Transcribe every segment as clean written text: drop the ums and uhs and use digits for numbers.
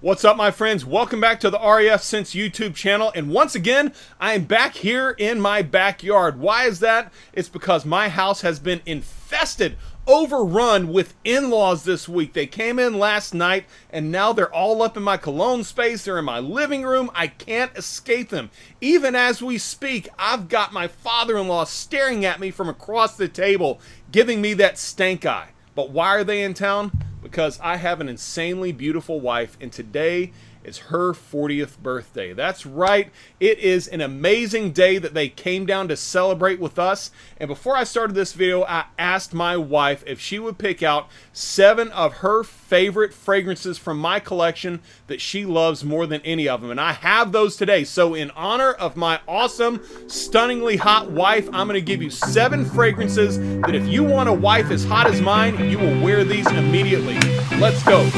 What's up, my friends? Welcome back to the RAFscents YouTube channel, and once again I am back here in my backyard. Why is that? It's because my house has been infested, overrun with in-laws this week. They came in last night and now they're all up in my cologne space. They're in my living room. I can't escape them. Even as we speak, I've got my father-in-law staring at me from across the table, giving me that stank eye. But why are they in town? Because I have an insanely beautiful wife, and today is her 40th birthday. That's right, it is an amazing day that they came down to celebrate with us. And before I started this video, I asked my wife if she would pick out 7 of her favorite fragrances from my collection that she loves more than any of them. And I have those today. So in honor of my awesome, stunningly hot wife, I'm going to give you 7 fragrances that if you want a wife as hot as mine, you will wear these immediately. Let's go.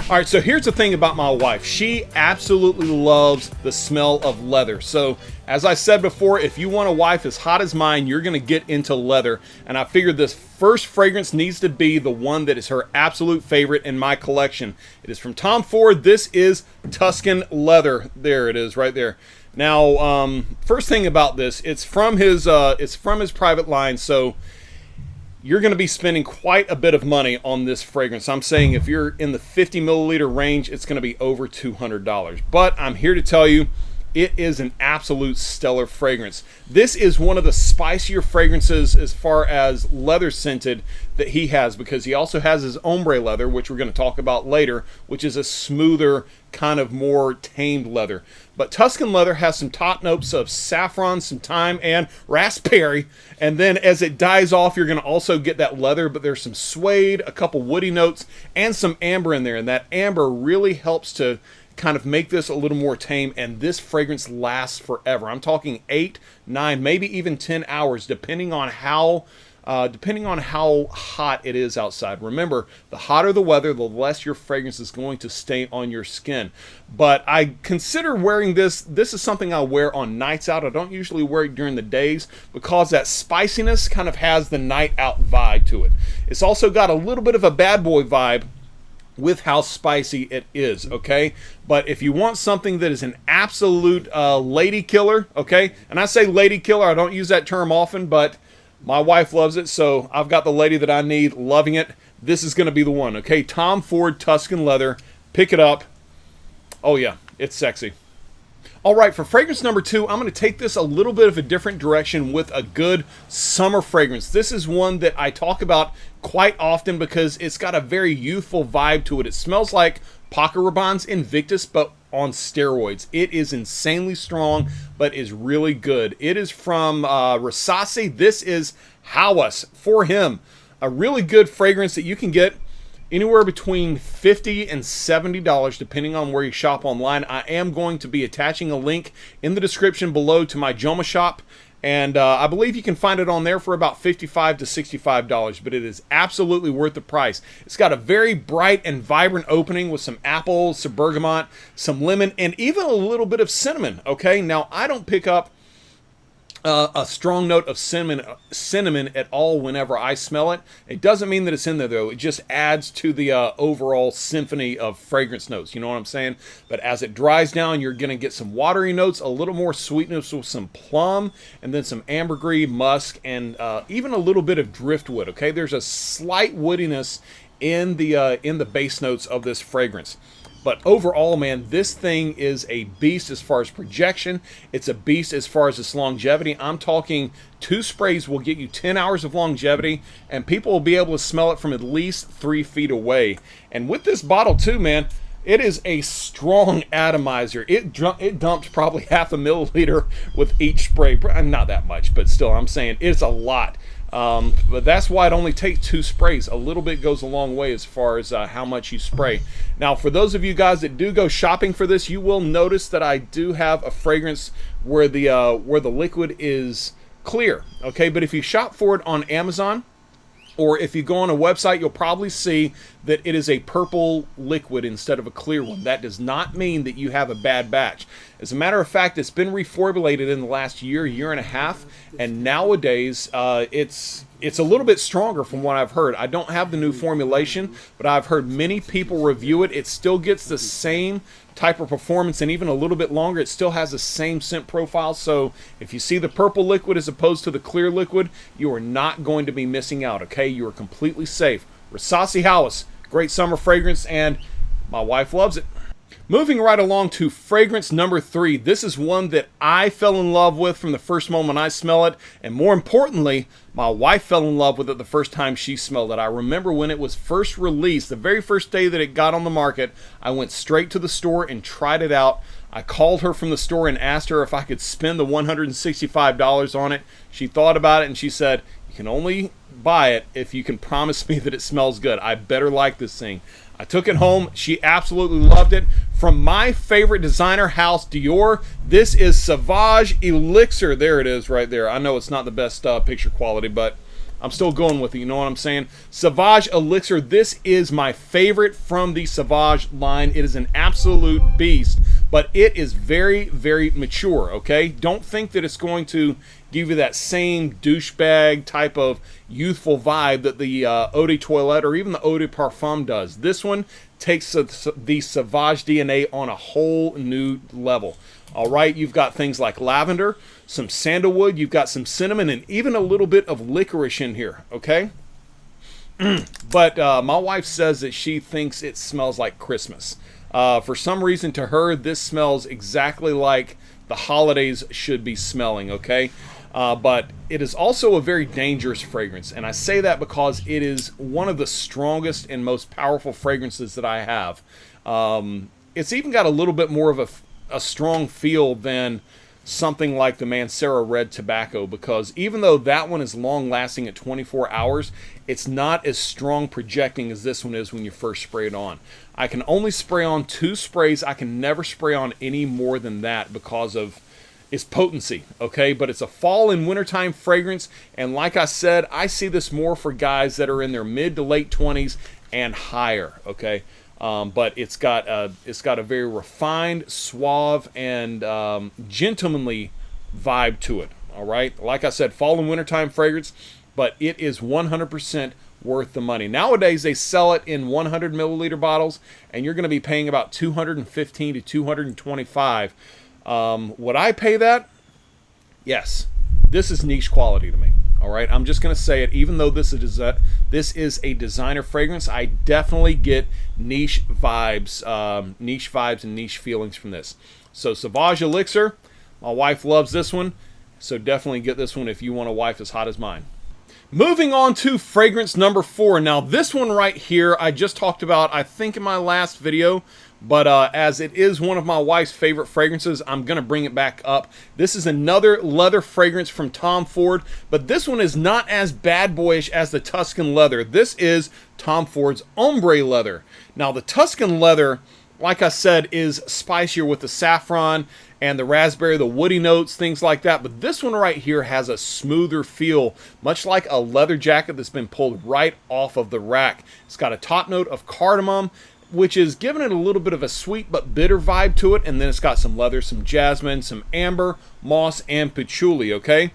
All right, so here's the thing about my wife. She absolutely loves the smell of leather. So as I said before, if you want a wife as hot as mine, you're going to get into leather. And I figured this first fragrance needs to be the one that is her absolute favorite in my collection. It is from Tom Ford. This is Tuscan Leather. There it is right there. Now, first thing about this, it's from his private line. So you're going to be spending quite a bit of money on this fragrance. I'm saying if you're in the 50 milliliter range, it's going to be over $200. But I'm here to tell you, it is an absolute stellar fragrance. This is one of the spicier fragrances as far as leather scented that he has, because he also has his Ombre Leather, which we're going to talk about later, which is a smoother, kind of more tamed leather. But Tuscan Leather has some top notes of saffron, some thyme, and raspberry. And then as it dies off, you're going to also get that leather, but there's some suede, a couple woody notes, and some amber in there. And that amber really helps to kind of make this a little more tame, and this fragrance lasts forever. I'm talking 8, 9, maybe even 10 hours, depending on how hot it is outside. Remember, the hotter the weather, the less your fragrance is going to stay on your skin. But I consider wearing this. This is something I wear on nights out. I don't usually wear it during the days because that spiciness kind of has the night out vibe to it. It's also got a little bit of a bad boy vibe with how spicy it is, okay? But if you want something that is an absolute lady killer, okay? And I say lady killer, I don't use that term often, but my wife loves it, so I've got the lady that I need, loving it. This is going to be the one, okay? Tom Ford Tuscan Leather. Pick it up. Oh yeah, it's sexy. All right, for fragrance number 2, I'm going to take this a little bit of a different direction with a good summer fragrance. This is one that I talk about quite often because it's got a very youthful vibe to it. It smells like Paco Rabanne's Invictus, but on steroids. It is insanely strong, but is really good. It is from RAFscents. This is Howus For Him. A really good fragrance that you can get anywhere between $50 and $70, depending on where you shop online. I am going to be attaching a link in the description below to my Joma shop, and I believe you can find it on there for about $55 to $65, but it is absolutely worth the price. It's got a very bright and vibrant opening with some apple, some bergamot, some lemon, and even a little bit of cinnamon, okay? Now, I don't pick up a strong note of cinnamon at all whenever I smell it. It doesn't mean that it's in there, though. It just adds to the overall symphony of fragrance notes. You know what I'm saying? But as it dries down, you're going to get some watery notes, a little more sweetness with some plum, and then some ambergris, musk, and even a little bit of driftwood. Okay, there's a slight woodiness in the base notes of this fragrance. But overall, man, this thing is a beast as far as projection. It's a beast as far as its longevity. I'm talking 2 sprays will get you 10 hours of longevity, and people will be able to smell it from at least 3 feet away. And with this bottle too, man, it is a strong atomizer. It dumps probably half a milliliter with each spray. Not that much, but still, I'm saying it's a lot. But that's why it only takes 2 sprays. A little bit goes a long way as far as how much you spray. Now, for those of you guys that do go shopping for this, you will notice that I do have a fragrance where the liquid is clear. Okay, but if you shop for it on Amazon, or if you go on a website, you'll probably see that it is a purple liquid instead of a clear one. That does not mean that you have a bad batch. As a matter of fact, it's been reformulated in the last year, year and a half, and nowadays it's a little bit stronger from what I've heard. I don't have the new formulation, but I've heard many people review it. It still gets the same type of performance and even a little bit longer. It still has the same scent profile. So if you see the purple liquid as opposed to the clear liquid, you are not going to be missing out, okay? You are completely safe. RAFscents Howus, great summer fragrance, and my wife loves it. Moving right along to fragrance number 3. This is one that I fell in love with from the first moment I smell it, and more importantly, my wife fell in love with it the first time she smelled it. I remember when it was first released, the very first day that it got on the market, I went straight to the store and tried it out. I called her from the store and asked her if I could spend the $165 on it. She thought about it and she said, "You can only buy it if you can promise me that it smells good. I better like this thing." I took it home. She absolutely loved it. From my favorite designer house, Dior, this is Sauvage Elixir. There it is right there. I know it's not the best picture quality, but I'm still going with it. You know what I'm saying? Sauvage Elixir. This is my favorite from the Sauvage line. It is an absolute beast, but it is very, very mature, okay? Don't think that it's going to give you that same douchebag type of youthful vibe that the Eau de Toilette or even the Eau de Parfum does. This one takes the Sauvage DNA on a whole new level. All right, you've got things like lavender, some sandalwood, you've got some cinnamon, and even a little bit of licorice in here, okay? But my wife says that she thinks it smells like Christmas. For some reason, to her, this smells exactly like the holidays should be smelling, okay? But it is also a very dangerous fragrance, and I say that because it is one of the strongest and most powerful fragrances that I have. It's even got a little bit more of a strong feel than something like the Mancera Red Tobacco, because even though that one is long lasting at 24 hours, it's not as strong projecting as this one is when you first spray it on. I can only spray on 2 sprays. I can never spray on any more than that because of its potency, okay? But it's a fall and wintertime fragrance, and like I said, I see this more for guys that are in their mid to late 20s and higher, okay? But it's got a very refined, suave, and gentlemanly vibe to it. All right, like I said, fall and wintertime fragrance, but it is 100% worth the money. Nowadays, they sell it in 100 milliliter bottles, and you're going to be paying about $215 to $225. Would I pay that? Yes. This is niche quality to me. All right, I'm just going to say it. Even though this is a designer fragrance, I definitely get niche vibes and niche feelings from this. So Sauvage Elixir, my wife loves this one, so definitely get this one if you want a wife as hot as mine. Moving on to fragrance number 4. Now this one right here, I just talked about, I think in my last video, but as it is one of my wife's favorite fragrances, I'm going to bring it back up. This is another leather fragrance from Tom Ford, but this one is not as bad boyish as the Tuscan Leather. This is Tom Ford's Ombre Leather. Now the Tuscan Leather, like I said, is spicier with the saffron and the raspberry, the woody notes, things like that. But this one right here has a smoother feel, much like a leather jacket that's been pulled right off of the rack. It's got a top note of cardamom, which is giving it a little bit of a sweet but bitter vibe to it. And then it's got some leather, some jasmine, some amber, moss, and patchouli, okay?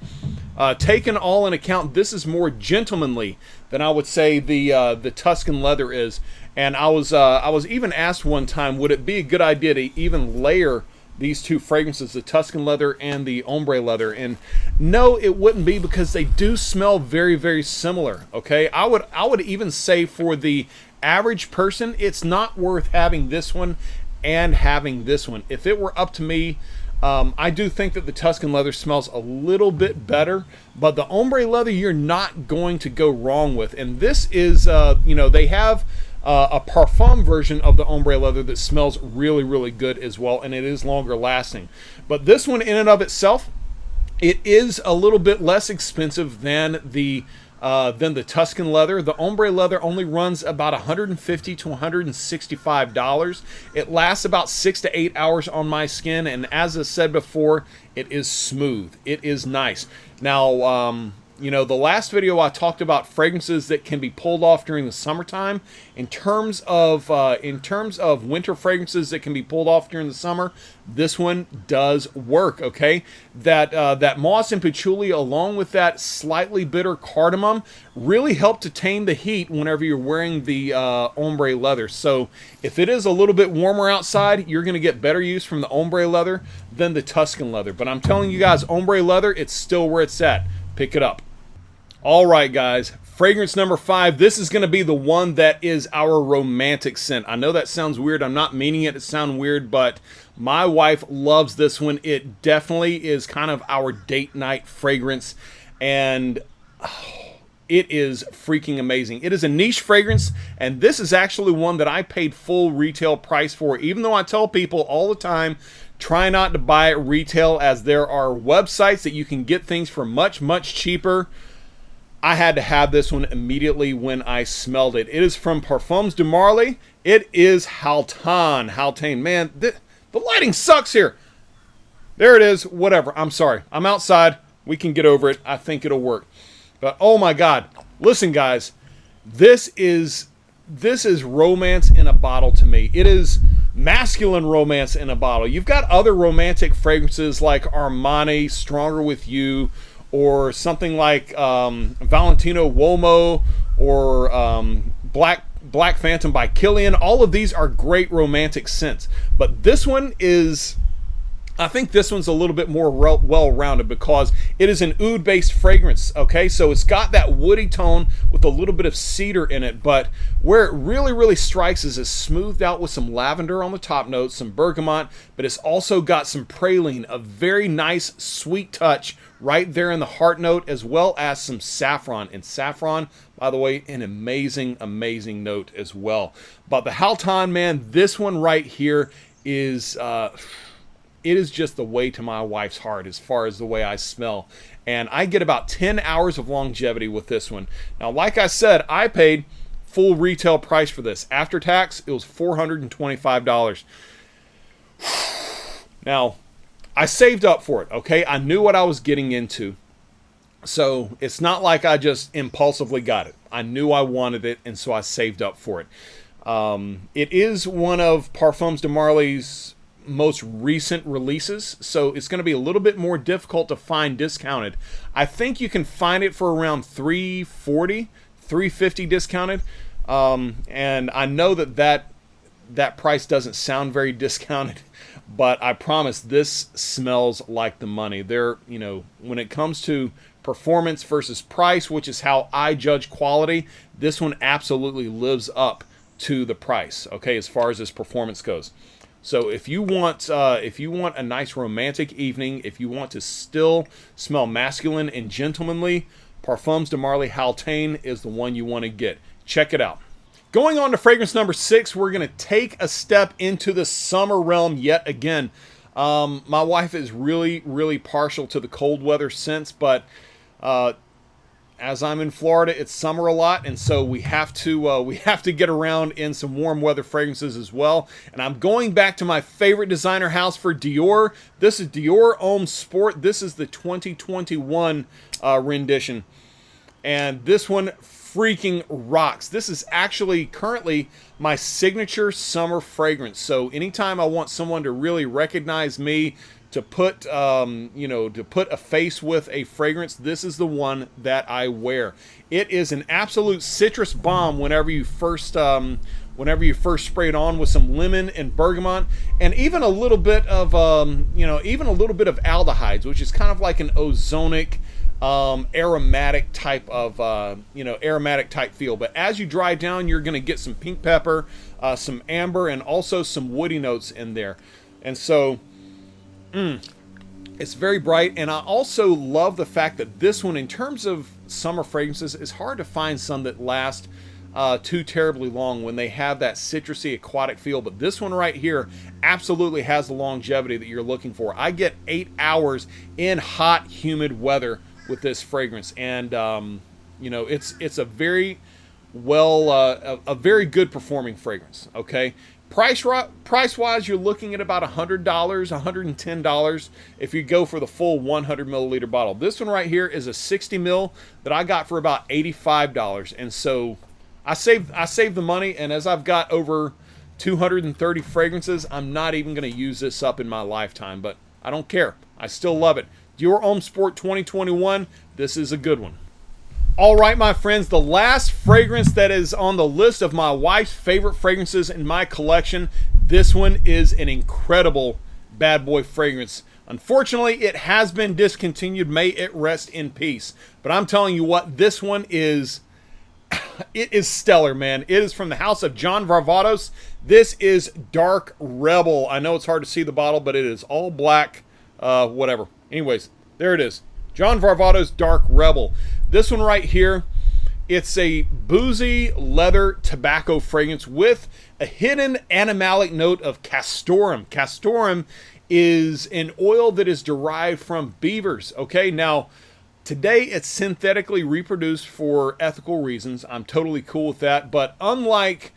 Taken all in account, this is more gentlemanly than I would say the Tuscan Leather is. And I was even asked one time, would it be a good idea to even layer these 2 fragrances, the Tuscan Leather and the Ombre Leather? And no, it wouldn't be, because they do smell very, very similar, okay? I would even say for the average person, it's not worth having this one and having this one. If it were up to me, I do think that the Tuscan Leather smells a little bit better, but the Ombre Leather you're not going to go wrong with. And this is, you know, they have a parfum version of the Ombre Leather that smells really, really good as well, and it is longer lasting. But this one in and of itself, it is a little bit less expensive than the Tuscan Leather. The Ombre Leather only runs about $150 to $165. It lasts about 6 to 8 hours on my skin, and as I said before, it is smooth. It is nice. Now, You know, the last video I talked about fragrances that can be pulled off during the summertime. In terms of winter fragrances that can be pulled off during the summer, this one does work. Okay, that moss and patchouli, along with that slightly bitter cardamom, really help to tame the heat whenever you're wearing the ombre leather. So if it is a little bit warmer outside, you're going to get better use from the ombre leather than the Tuscan leather. But I'm telling you guys, ombre leather, it's still where it's at. Pick it up. All right, guys, fragrance number 5. This is going to be the one that is our romantic scent. I know that sounds weird. I'm not meaning it to sound weird, but my wife loves this one. It definitely is kind of our date night fragrance, and it is freaking amazing. It is a niche fragrance, and this is actually one that I paid full retail price for, even though I tell people all the time, try not to buy it retail, as there are websites that you can get things for much, much cheaper. I had to have this one immediately when I smelled it. It is from Parfums de Marly. It is Haltane. Man, the lighting sucks here. There it is. Whatever. I'm sorry. I'm outside. We can get over it. I think it'll work. But oh my God. Listen, guys. This is romance in a bottle to me. It is masculine romance in a bottle. You've got other romantic fragrances like Armani, Stronger With You, or something like Valentino Uomo, or Black Phantom by Kilian. All of these are great romantic scents, but this one is, I think this one's a little bit more well-rounded because it is an oud-based fragrance, okay? So it's got that woody tone with a little bit of cedar in it, but where it really, really strikes is it's smoothed out with some lavender on the top notes, some bergamot, but it's also got some praline, a very nice, sweet touch right there in the heart note, as well as some saffron. And saffron, by the way, an amazing, amazing note as well. But the Haltane, man, this one right here is... it is just the way to my wife's heart as far as the way I smell. And I get about 10 hours of longevity with this one. Now, like I said, I paid full retail price for this. After tax, it was $425. Now, I saved up for it, okay? I knew what I was getting into. So it's not like I just impulsively got it. I knew I wanted it, and so I saved up for it. It is one of Parfums de Marly's most recent releases, so it's going to be a little bit more difficult to find discounted. I think you can find it for around $340, $350 discounted, and I know that price doesn't sound very discounted, but I promise this smells like the money. You know, when it comes to performance versus price, which is how I judge quality, this one absolutely lives up to the price, okay, as far as its performance goes. So if you want a nice romantic evening, if you want to still smell masculine and gentlemanly, Parfums de Marly Haltane is the one you want to get. Check it out. Going on to fragrance number 6, we're going to take a step into the summer realm yet again. My wife is really, really partial to the cold weather scents, but as I'm in Florida, it's summer a lot, and so we have to get around in some warm weather fragrances as well. And I'm going back to my favorite designer house for Dior. This is Dior Homme Sport. This is the 2021 rendition, and this one freaking rocks. This is actually currently my signature summer fragrance. So anytime I want someone to really recognize me, to put to put a face with a fragrance, this is the one that I wear. It is an absolute citrus bomb whenever you first spray it on with some lemon and bergamot, and even a little bit of aldehydes, which is kind of like an ozonic aromatic type of aromatic type feel. But as you dry down, you're going to get some pink pepper, some amber, and also some woody notes in there. And so it's very bright. And I also love the fact that this one, in terms of summer fragrances, is hard to find some that last too terribly long when they have that citrusy aquatic feel. But this one right here absolutely has the longevity that you're looking for. I get 8 hours in hot, humid weather with this fragrance, and it's a very a very good performing fragrance. Okay, Price-wise, you're looking at about $100, $110 if you go for the full 100 milliliter bottle. This one right here is a 60 mil that I got for about $85, and so I saved the money. And as I've got over 230 fragrances, I'm not even going to use this up in my lifetime, but I don't care. I still love it. Dior Homme Sport 2021. This is a good one. All right, my friends, the last fragrance that is on the list of my wife's favorite fragrances in my collection. This one is an incredible bad boy fragrance. Unfortunately, it has been discontinued. May it rest in peace. But I'm telling you what, this one is, it is stellar, man. It is from the house of John Varvatos. This is Dark Rebel. I know it's hard to see the bottle, but it is all black, whatever. Anyways, there it is. John Varvatos Dark Rebel. This one right here, it's a boozy leather tobacco fragrance with a hidden animalic note of castoreum. Castoreum is an oil that is derived from beavers. Okay, now today it's synthetically reproduced for ethical reasons. I'm totally cool with that. But unlike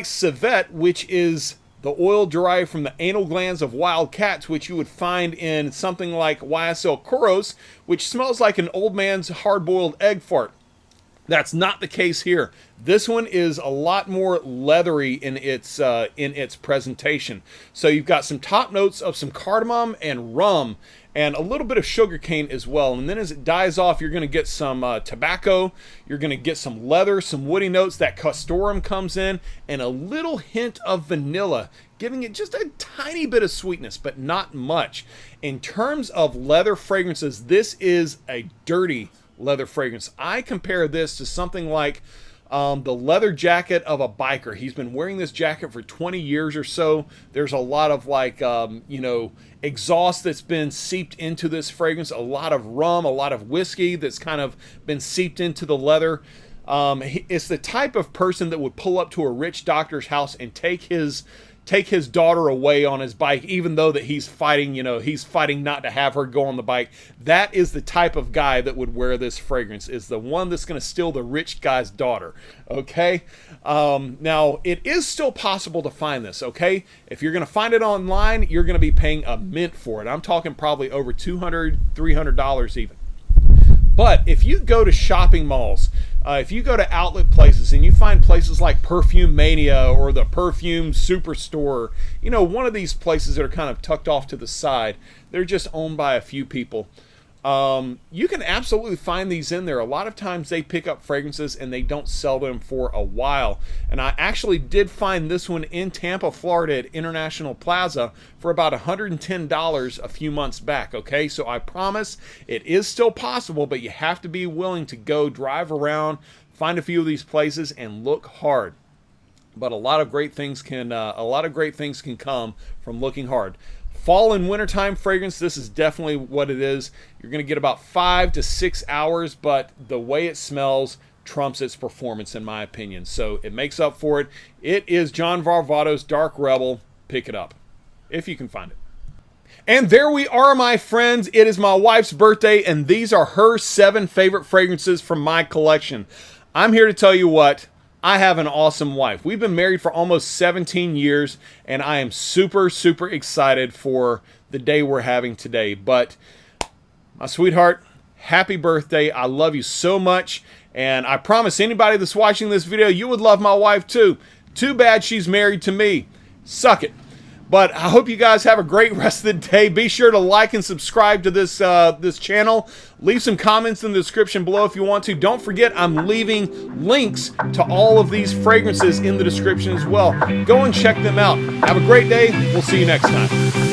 civet, which is the oil derived from the anal glands of wild cats, which you would find in something like YSL Kuros, which smells like an old man's hard-boiled egg fart. That's not the case here. This one is a lot more leathery in its presentation. So you've got some top notes of some cardamom and rum, and a little bit of sugarcane as well. And then as it dies off, you're going to get some tobacco, you're going to get some leather, some woody notes, that castoreum comes in, and a little hint of vanilla, giving it just a tiny bit of sweetness, but not much. In terms of leather fragrances, this is a dirty leather fragrance. I compare this to something like the leather jacket of a biker. He's been wearing this jacket for 20 years or so. There's a lot of like, exhaust that's been seeped into this fragrance, a lot of rum, a lot of whiskey that's kind of been seeped into the leather. It's the type of person that would pull up to a rich doctor's house and take his daughter away on his bike, even though that he's fighting not to have her go on the bike. That is the type of guy that would wear this fragrance, is the one that's going to steal the rich guy's daughter. Okay. Now it is still possible to find this. Okay. If you're going to find it online, you're going to be paying a mint for it. I'm talking probably over $200, $300 even. But if you go to shopping malls, if you go to outlet places and you find places like Perfume Mania or the Perfume Superstore, one of these places that are kind of tucked off to the side, they're just owned by a few people. You can absolutely find these in there. A lot of times they pick up fragrances and they don't sell them for a while. And I actually did find this one in Tampa, Florida at International Plaza for about $110 a few months back. Okay, so I promise it is still possible, but you have to be willing to go drive around, find a few of these places and look hard. But a lot of great things can come from looking hard. Fall and wintertime fragrance, this is definitely what it is. You're going to get about 5 to 6 hours, but the way it smells trumps its performance in my opinion. So it makes up for it. It is John Varvatos Dark Rebel. Pick it up if you can find it. And there we are, my friends. It is my wife's birthday, and these are her 7 favorite fragrances from my collection. I'm here to tell you what, I have an awesome wife. We've been married for almost 17 years, and I am super, super excited for the day we're having today. But my sweetheart, happy birthday. I love you so much, and I promise anybody that's watching this video, you would love my wife too. Too bad she's married to me. Suck it. But I hope you guys have a great rest of the day. Be sure to like and subscribe to this channel. Leave some comments in the description below if you want to. Don't forget, I'm leaving links to all of these fragrances in the description as well. Go and check them out. Have a great day. We'll see you next time.